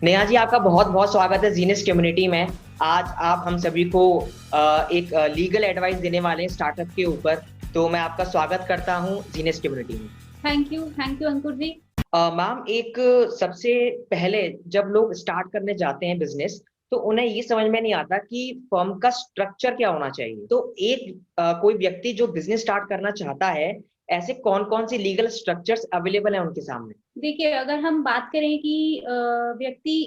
नेहा जी, आपका बहुत बहुत स्वागत है जीनियस कम्युनिटी में। आज आप हम सभी को एक लीगल एडवाइस देने वाले हैं स्टार्टअप के ऊपर। तो मैं आपका स्वागत करता हूं जीनियस कम्युनिटी में। Thank you Ankur ji. Ma'am, एक सबसे पहले जब लोग स्टार्ट करने जाते हैं बिजनेस, तो उन्हें ये समझ में नहीं आता कि फर्म का स्ट्रक्चर क्या होना चाहिए। तो एक कोई व्यक्ति जो बिजनेस स्टार्ट करना चाहता है, ऐसे कौन कौन सी लीगल स्ट्रक्चर्स अवेलेबल हैं उनके सामने? देखिए, अगर हम बात करें कि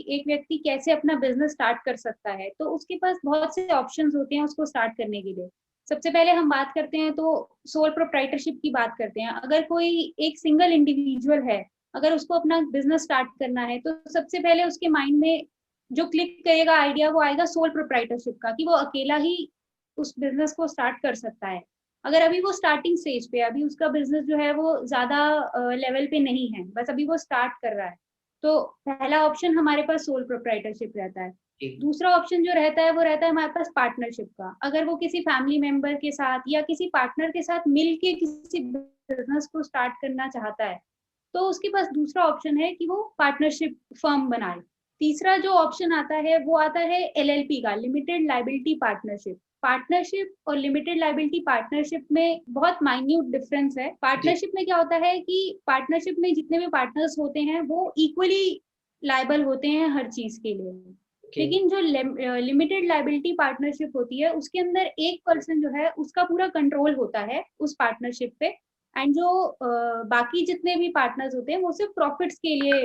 एक व्यक्ति कैसे अपना बिजनेस स्टार्ट कर सकता है, तो उसके पास बहुत से ऑप्शंस होते हैं उसको स्टार्ट करने के लिए। सबसे पहले हम बात करते हैं तो सोल प्रोप्राइटरशिप की बात करते हैं। अगर कोई एक सिंगल इंडिविजुअल है, अगर उसको अपना बिजनेस स्टार्ट करना है, तो सबसे पहले उसके माइंड में जो क्लिक करेगा आइडिया, वो आएगा सोल प्रोप्राइटरशिप का, कि वो अकेला ही उस बिजनेस को स्टार्ट कर सकता है। अगर अभी वो स्टार्टिंग स्टेज पे, अभी उसका बिजनेस जो है वो ज्यादा लेवल पे नहीं है, बस अभी वो स्टार्ट कर रहा है, तो पहला ऑप्शन हमारे पास सोल प्रोप्राइटरशिप रहता है। जी। दूसरा ऑप्शन जो रहता है वो रहता है हमारे पास पार्टनरशिप का। अगर वो किसी फैमिली मेंबर के साथ या किसी पार्टनर के साथ मिलके किसी बिजनेस को स्टार्ट करना चाहता है, तो उसके पास दूसरा ऑप्शन है कि वो पार्टनरशिप फर्म बनाए। तीसरा जो ऑप्शन आता है वो आता है एलएलपी का, लिमिटेड लाइबिलिटी पार्टनरशिप। पार्टनरशिप और लिमिटेड लाइबिलिटी पार्टनरशिप में बहुत माइन्यूट डिफरेंस है। जी। पार्टनरशिप में क्या होता है कि पार्टनरशिप में जितने भी पार्टनर्स होते हैं वो इक्वली लाइबल होते हैं हर चीज के लिए। ओके। लेकिन जो लिमिटेड लाइबिलिटी पार्टनरशिप होती है, उसके अंदर एक पर्सन जो है उसका पूरा कंट्रोल होता है उस पार्टनरशिप पे। एंड जो बाकी जितने भी पार्टनर्स होते हैं वो सिर्फ प्रॉफिट्स के लिए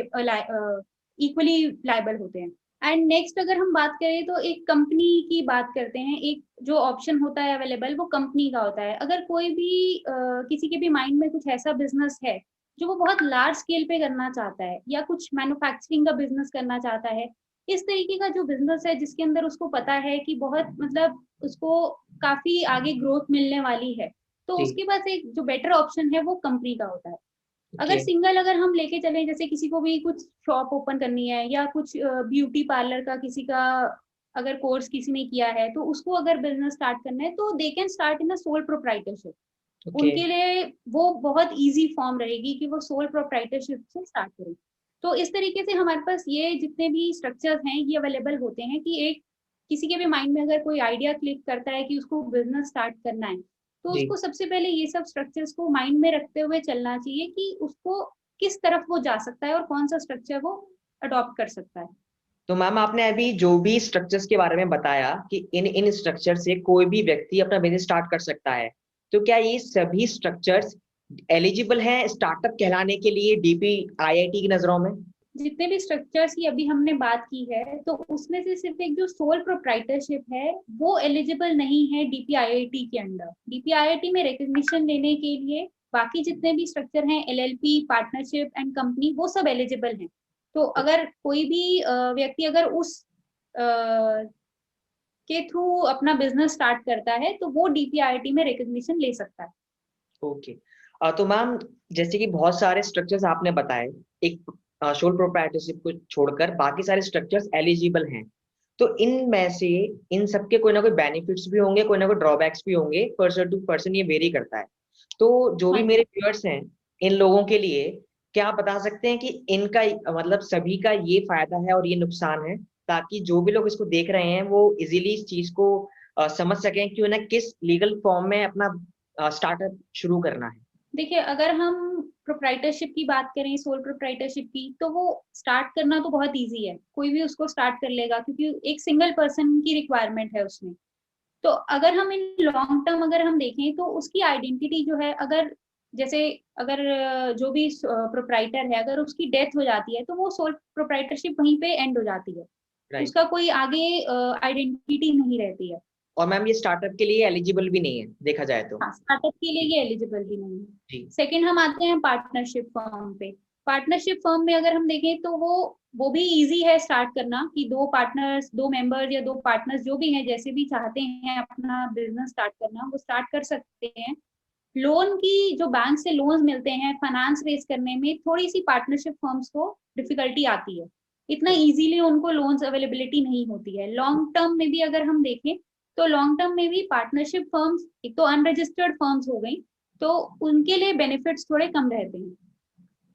इक्वली लाइबल होते हैं। एंड नेक्स्ट अगर हम बात करें तो एक कंपनी की बात करते हैं। एक जो ऑप्शन होता है अवेलेबल, वो कंपनी का होता है। अगर कोई भी किसी के भी माइंड में कुछ ऐसा बिजनेस है जो वो बहुत लार्ज स्केल पे करना चाहता है, या कुछ मैन्युफैक्चरिंग का बिजनेस करना चाहता है, इस तरीके का जो बिजनेस है जिसके अंदर उसको पता है कि बहुत मतलब उसको काफी आगे ग्रोथ मिलने वाली है, तो जी। उसके पास एक जो बेटर ऑप्शन है वो कंपनी का होता है। अगर ओके। सिंगल अगर हम लेके चले, जैसे किसी को भी कुछ शॉप ओपन करनी है या कुछ ब्यूटी पार्लर का किसी का अगर कोर्स किसी ने किया है, तो उसको अगर बिजनेस स्टार्ट करना है तो they can start in a sole proprietorship. Okay. उनके लिए वो बहुत इजी फॉर्म रहेगी कि वो सोल प्रोप्राइटरशिप से स्टार्ट करें। तो इस तरीके से हमारे पास ये जितने भी स्ट्रक्चर्स हैं ये अवेलेबल होते हैं कि एक किसी के भी माइंड में अगर कोई आइडिया क्लिक करता है कि उसको बिजनेस स्टार्ट करना है, तो जी। उसको सबसे पहले ये सब स्ट्रक्चर्स को माइंड में रखते हुए चलना चाहिए कि उसको किस तरफ वो जा सकता है और कौन सा स्ट्रक्चर वो अडॉप्ट कर सकता है। तो मैम, आपने अभी जो भी स्ट्रक्चर्स के बारे में बताया कि इन इन स्ट्रक्चर से कोई भी व्यक्ति अपना बिजनेस स्टार्ट कर सकता है, तो क्या ये सभी स्ट्रक्चर्स एलिजिबल हैं स्टार्टअप कहलाने के लिए डीपी आईआईटी की नजरों में? जितने भी स्ट्रक्चर्स की अभी हमने बात की है, तो उसमें से सिर्फ एक जो सोल प्रोप्राइटरशिप है वो एलिजिबल नहीं है डीपीआईआईटी के अंडर। डीपीआईआईटी में रिकग्निशन लेने के लिए बाकी जितने भी स्ट्रक्चर हैं, एलएलपी, पार्टनरशिप एंड कंपनी, वो सब एलिजिबल हैं। तो अगर कोई भी व्यक्ति अगर उस के थ्रू अपना बिजनेस स्टार्ट करता है, तो वो डीपीआईआईटी में रिकग्निशन ले सकता है। ओके। तो मैम, जैसे कि बहुत सारे स्ट्रक्चर्स आपने बताए, एक सोल प्रोप्राइटरशिप को छोड़कर बाकी सारे स्ट्रक्चर्स एलिजिबल हैं। तो इनमें से इन सबके कोई ना कोई बेनिफिट्स भी होंगे, कोई ना कोई ड्रॉबैक्स भी होंगे, पर्सन टू पर्सन ये वेरी करता है। तो जो भी हाँ, मेरे व्यूअर्स हैं, इन लोगों के लिए क्या आप बता सकते हैं कि इनका मतलब सभी का ये फायदा है और ये नुकसान है, ताकि जो भी लोग इसको देख रहे हैं वो इजीली इस चीज को समझ सकें कि उन्हें किस लीगल फॉर्म में अपना स्टार्टअप शुरू करना है? देखिए, अगर हम प्रोप्राइटरशिप की बात करें, सोल प्रोप्राइटरशिप की, तो वो स्टार्ट करना तो बहुत इजी है, कोई भी उसको स्टार्ट कर लेगा क्योंकि एक सिंगल पर्सन की रिक्वायरमेंट है उसमें। तो अगर हम इन लॉन्ग टर्म अगर हम देखें तो उसकी आइडेंटिटी जो है, अगर जैसे अगर जो भी प्रोप्राइटर है, अगर उसकी डेथ हो जाती है, तो वो सोल प्रोप्राइटरशिप वहीं पे एंड हो जाती है। राइट। उसका कोई आगे आइडेंटिटी नहीं रहती है। और मैम, ये स्टार्टअप के लिए एलिजिबल भी नहीं है देखा जाए तो? हाँ, स्टार्टअप के लिए ये एलिजिबल भी नहीं है। जी। सेकंड हम आते हैं पार्टनरशिप फर्म पे। पार्टनरशिप फर्म में अगर हम देखें तो वो भी इजी है स्टार्ट करना, कि दो पार्टनर्स, दो मेंबर्स या दो पार्टनर्स जो भी हैं, जैसे भी चाहते हैं अपना बिजनेस स्टार्ट करना, वो स्टार्ट कर सकते हैं। लोन की जो बैंक से लोन्स मिलते हैं, फाइनेंस रेज करने में थोड़ी सी पार्टनरशिप फर्म्स को डिफिकल्टी आती है। इतना इजीली उनको लोन्स अवेलेबिलिटी नहीं होती है। लॉन्ग टर्म में भी अगर हम देखें, तो लॉन्ग टर्म में भी पार्टनरशिप फर्म्स एक तो अनरजिस्टर्ड फर्म्स हो गई, तो उनके लिए बेनिफिट्स थोड़े कम रहते हैं।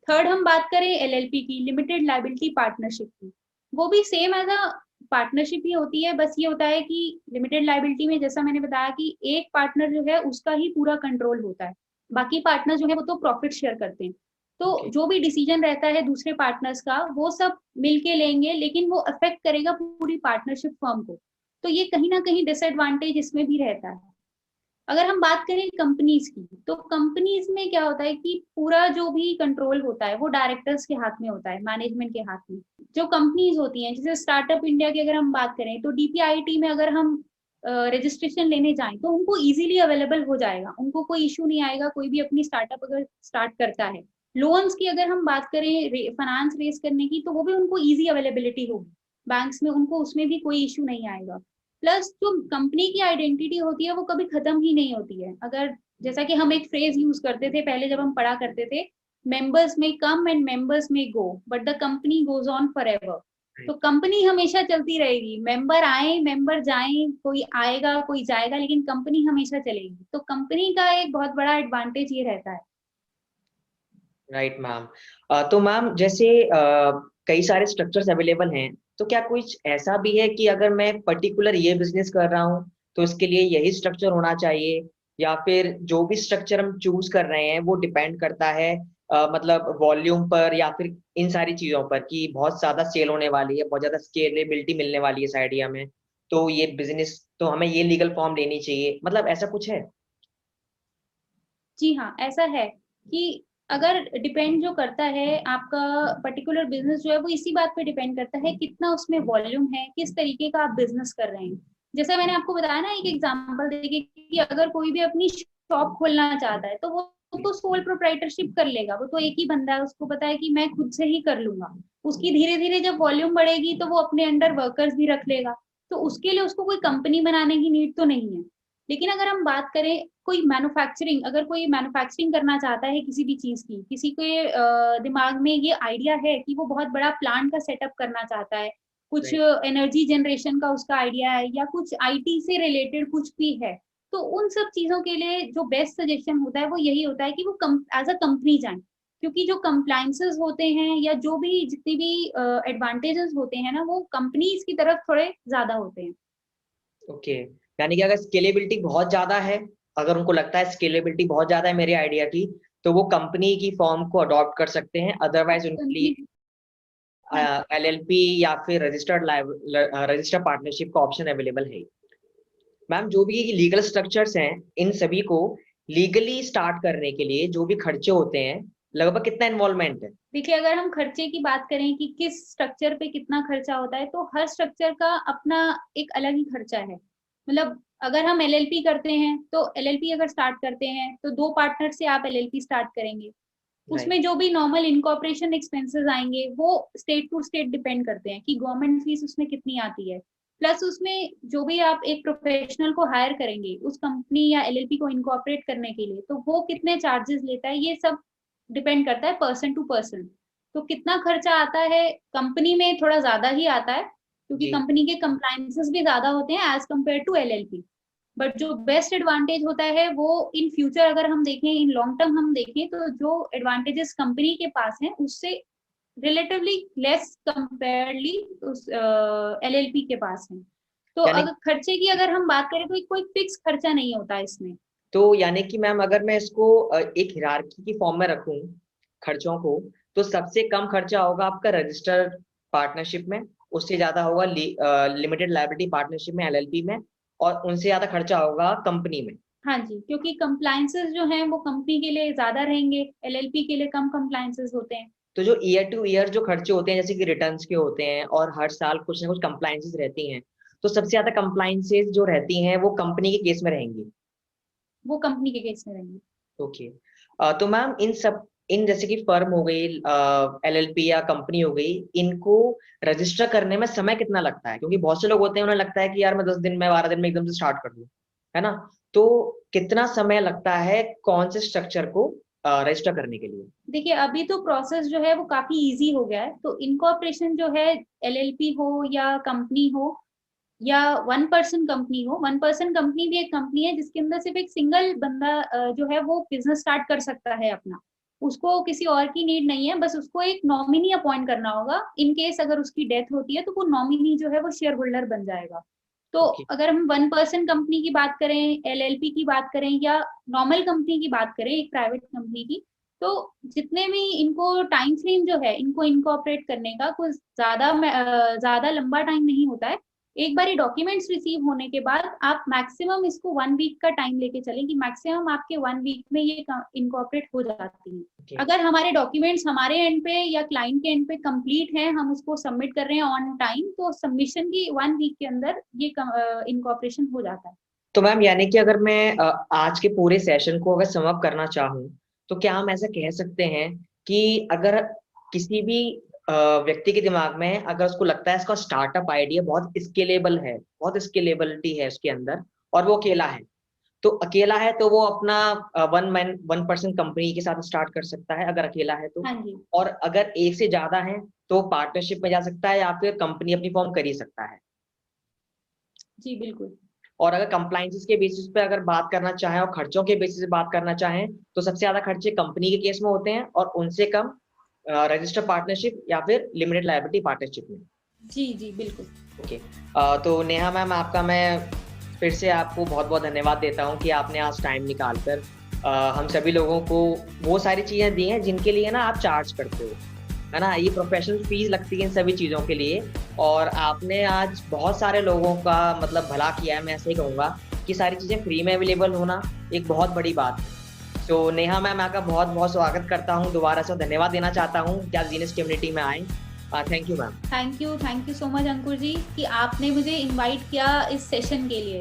थर्ड हम बात करें एलएलपी की, लिमिटेड लाइबिलिटी पार्टनरशिप की। वो भी सेम एज अ पार्टनरशिप ही होती है, बस ये होता है कि लिमिटेड लाइबिलिटी में जैसा मैंने बताया कि एक पार्टनर जो है उसका ही पूरा कंट्रोल होता है, बाकी पार्टनर जो है वो तो प्रॉफिट शेयर करते हैं। तो ओके। जो भी डिसीजन रहता है दूसरे पार्टनर्स का वो सब मिलके लेंगे, लेकिन वो अफेक्ट करेगा पूरी पार्टनरशिप फर्म को। तो ये कहीं ना कहीं डिसएडवांटेज इसमें भी रहता है। अगर हम बात करें कंपनीज की, तो कंपनीज में क्या होता है कि पूरा जो भी कंट्रोल होता है वो डायरेक्टर्स के हाथ में होता है, मैनेजमेंट के हाथ में। जो कंपनीज होती हैं जैसे स्टार्टअप इंडिया की अगर हम बात करें, तो डीपीआईटी में अगर हम रजिस्ट्रेशन लेने जाएं तो उनको इजीली अवेलेबल हो जाएगा, उनको कोई इशू नहीं आएगा, कोई भी अपनी स्टार्टअप अगर स्टार्ट करता है। लोन्स की अगर हम बात करें, फाइनेंस रेज करने की, तो वो भी उनको इजी अवेलेबिलिटी होगी बैंक्स में, उनको उसमें भी कोई इशू नहीं आएगा। प्लस जो कंपनी की आइडेंटिटी होती है वो कभी खत्म ही नहीं होती है। अगर जैसा कि हम एक फ्रेज यूज करते थे पहले जब हम पढ़ा करते थे, मेंबर्स में कम एंड मेंबर्स में go but the company goes on for ever. तो कंपनी हमेशा चलती रहेगी, मेंबर आए मेंबर जाए, कोई आएगा कोई जाएगा, लेकिन कंपनी हमेशा चलेगी। तो कंपनी का एक बहुत बड़ा एडवांटेज ये रहता है। Right ma'am. तो मैम जैसे कई सारे स्ट्रक्चर्स अवेलेबल हैं, तो क्या कुछ ऐसा भी है कि अगर मैं पर्टिकुलर ये बिजनेस कर रहा हूँ तो इसके लिए यही स्ट्रक्चर होना चाहिए, या फिर जो भी स्ट्रक्चर हम चूज कर रहे हैं वो डिपेंड करता है मतलब वॉल्यूम पर या फिर इन सारी चीजों पर कि बहुत ज्यादा सेल होने वाली है, बहुत ज्यादा स्केलेबिलिटी मिलने वाली है इस आइडिया में, तो ये बिजनेस तो हमें ये लीगल फॉर्म लेनी चाहिए, मतलब ऐसा कुछ है? जी हाँ, ऐसा है कि अगर डिपेंड जो करता है आपका पर्टिकुलर बिजनेस जो है वो इसी बात पे डिपेंड करता है कितना उसमें वॉल्यूम है, किस तरीके का आप बिजनेस कर रहे हैं। जैसे मैंने आपको बताया ना एक एग्जांपल देके कि अगर कोई भी अपनी शॉप खोलना चाहता है तो वो तो सोल प्रोप्राइटरशिप कर लेगा, वो तो एक ही बंदा है, उसको पता है कि मैं खुद से ही कर लूंगा। उसकी धीरे धीरे जब वॉल्यूम बढ़ेगी तो वो अपने अंडर वर्कर्स भी रख लेगा, तो उसके लिए उसको कोई कंपनी बनाने की नीड तो नहीं है। लेकिन अगर हम बात करें कोई मैन्युफैक्चरिंग, अगर कोई मैन्युफैक्चरिंग करना चाहता है किसी भी चीज की, किसी के दिमाग में ये आइडिया है कि वो बहुत बड़ा प्लांट का सेटअप करना चाहता है, कुछ राइट। एनर्जी जनरेशन का उसका आइडिया है, या कुछ आईटी से रिलेटेड कुछ भी है, तो उन सब चीजों के लिए जो बेस्ट सजेशन होता है वो यही होता है कि वो एज अ कंपनी जाए। क्योंकि जो कंप्लायंसेस होते हैं या जो भी जितने भी एडवांटेजेस होते हैं ना, वो कंपनीज की तरफ थोड़े ज्यादा होते हैं। ओके। यानी कि अगर स्केलेबिलिटी बहुत ज्यादा है, अगर उनको लगता है स्केलेबिलिटी बहुत ज्यादा है मेरे आइडिया की, तो वो कंपनी की फॉर्म को अडॉप्ट कर सकते हैं, अदरवाइज उनके कंपनी, लिए हाँ। एलएलपी या फिर रजिस्टर्ड पार्टनरशिप का ऑप्शन अवेलेबल है। मैम जो भी लीगल स्ट्रक्चर्स हैं, इन सभी को लीगली स्टार्ट करने के लिए जो भी खर्चे होते हैं, लगभग कितना इन्वॉल्वमेंट है? देखिए, अगर हम खर्चे की बात करें कि किस स्ट्रक्चर पे कितना खर्चा होता है, तो हर स्ट्रक्चर का अपना एक अलग ही खर्चा है। मतलब अगर हम एलएलपी करते हैं तो एलएलपी अगर स्टार्ट करते हैं तो 2 पार्टनर से आप एलएलपी स्टार्ट करेंगे। राइट। उसमें जो भी नॉर्मल इनकॉर्पोरेशन एक्सपेंसेस आएंगे वो स्टेट टू स्टेट डिपेंड करते हैं कि गवर्नमेंट फीस उसमें कितनी आती है। प्लस उसमें जो भी आप एक प्रोफेशनल को हायर करेंगे उस कंपनी या एलएलपी को इनकॉर्पोरेट करने के लिए, तो वो कितने चार्जेस लेता है, ये सब डिपेंड करता है पर्सन टू पर्सन। तो कितना खर्चा आता है, कंपनी में थोड़ा ज्यादा ही आता है क्योंकि जी। कंपनी के कंप्लायंसेस भी ज्यादा होते हैं as compare to LLP. But जो बेस्ट एडवांटेज होता है वो इन फ्यूचर अगर हम देखें, इन लॉन्ग टर्म हम देखें, तो जो एडवांटेजेस कंपनी के पास हैं उससे रिलेटिवली लेस कंपेयरली उस एलएलपी के पास है। तो यानी अगर खर्चे की अगर हम बात करें तो कोई फिक्स खर्चा नहीं होता इसमें। यानी कि मैम अगर मैं इसको एक हिरार्की की फॉर्म में रखूं खर्चों को, तो सबसे कम खर्चा होगा आपका रजिस्टर्ड पार्टनरशिप में, उससे ज्यादा होगा लिमिटेड लायबिलिटी पार्टनरशिप में, एलएलपी में, और उनसे ज्यादा खर्चा होगा कंपनी में। हाँ जी, क्योंकि कंप्लायंसेस जो हैं वो कंपनी के लिए ज्यादा रहेंगे, एलएलपी के लिए कम कंप्लायंसेस होते हैं। तो जो ईयर टू ईयर जो खर्चे होते हैं, जैसे कि रिटर्न्स के होते हैं और हर साल कुछ ना कुछ कंप्लाइंसेस रहती हैं, तो सबसे ज्यादा कंप्लाइंसेस जो रहती हैं वो कंपनी के केस में रहेंगी। वो कंपनी के केस में रहेंगे। ओके। तो मैम इन जैसे कि फर्म हो गई, एलएलपी या कंपनी हो गई, इनको रजिस्टर करने में समय कितना लगता है? क्योंकि बहुत से लोग होते हैं उन्हें लगता है कि यार मैं 10 दिन में 12 दिन में एकदम से स्टार्ट कर दूं, है ना? तो कितना समय लगता है कौन से स्ट्रक्चर को रजिस्टर करने के लिए? देखिए, अभी तो प्रोसेस जो है वो काफी इजी हो गया है। तो इनकॉर्पोरेशन जो है, एलएलपी हो या कंपनी हो या वन पर्सन कंपनी हो, वन पर्सन कंपनी भी एक कंपनी है जिसके अंदर सिर्फ एक सिंगल बंदा जो है वो बिजनेस स्टार्ट कर सकता है अपना। उसको किसी और की नीड नहीं है, बस उसको एक नॉमिनी अपॉइंट करना होगा। इन केस अगर उसकी डेथ होती है तो वो नॉमिनी जो है वो शेयर होल्डर बन जाएगा। तो ओके अगर हम 1 पर्सन कंपनी की बात करें, एलएलपी की बात करें या नॉर्मल कंपनी की बात करें, एक प्राइवेट कंपनी की, तो जितने भी इनको टाइम फ्रेम जो है इनको इनकॉर्पोरेट करने का कुछ ज्यादा लंबा टाइम नहीं होता है। एक बार डॉक्यूमेंट्स रिसीव होने के बाद आप मैक्सिमम इसको 1 वीक का टाइम लेके चलें कि मैक्सिमम आपके 1 वीक में ये इनकॉर्पोरेट हो जाती है। ओके अगर हमारे डॉक्यूमेंट्स हमारे एंड पे या क्लाइंट के एंड पे कंप्लीट हैं, हम उसको सबमिट कर रहे हैं ऑन टाइम, तो सबमिशन की 1 वीक के अंदर ये इनकॉर्पोरेशन हो जाता है। तो मैम यानी कि अगर मैं आज के पूरे सेशन को अगर समअप करना चाहूँ तो क्या हम ऐसा कह सकते हैं कि अगर किसी भी व्यक्ति के दिमाग में अगर उसको लगता है इसका स्टार्टअप आइडिया बहुत स्केलेबल है, बहुत स्केलेबिलिटी है उसके अंदर, और वो अकेला है, तो अकेला है तो वो अपना 1 पर्सन कंपनी के साथ स्टार्ट कर सकता है अगर अकेला है तो। हाँ जी। और अगर एक से ज्यादा है तो पार्टनरशिप में जा सकता है या फिर कंपनी अपनी फॉर्म कर ही सकता है। जी बिल्कुल। और अगर कंप्लाइंसेस के बेसिस पे अगर बात करना चाहें और खर्चों के बेसिस पे बात करना चाहें तो सबसे ज्यादा खर्चे कंपनी के केस में होते हैं और उनसे कम रजिस्टर पार्टनरशिप या फिर लिमिटेड लायबिलिटी पार्टनरशिप में। जी जी बिल्कुल। ओके तो नेहा मैम आपका मैं फिर से आपको बहुत बहुत धन्यवाद देता हूँ कि आपने आज टाइम निकाल कर हम सभी लोगों को वो सारी चीजें दी हैं जिनके लिए ना आप चार्ज करते हो, है ना। ये प्रोफेशनल फीस लगती है इन सभी चीज़ों के लिए, और आपने आज बहुत सारे लोगों का मतलब भला किया है। मैं ऐसे ही कहूँगा कि सारी चीज़ें फ्री में अवेलेबल होना एक बहुत बड़ी बात है। तो नेहा मैम आपका बहुत बहुत स्वागत करता हूँ, दोबारा से धन्यवाद देना चाहता हूँ कि आप जीनियस कम्युनिटी में आए। Thank you ma'am. Thank you so much Ankur ji कि आपने मुझे इनवाइट किया इस सेशन के लिए।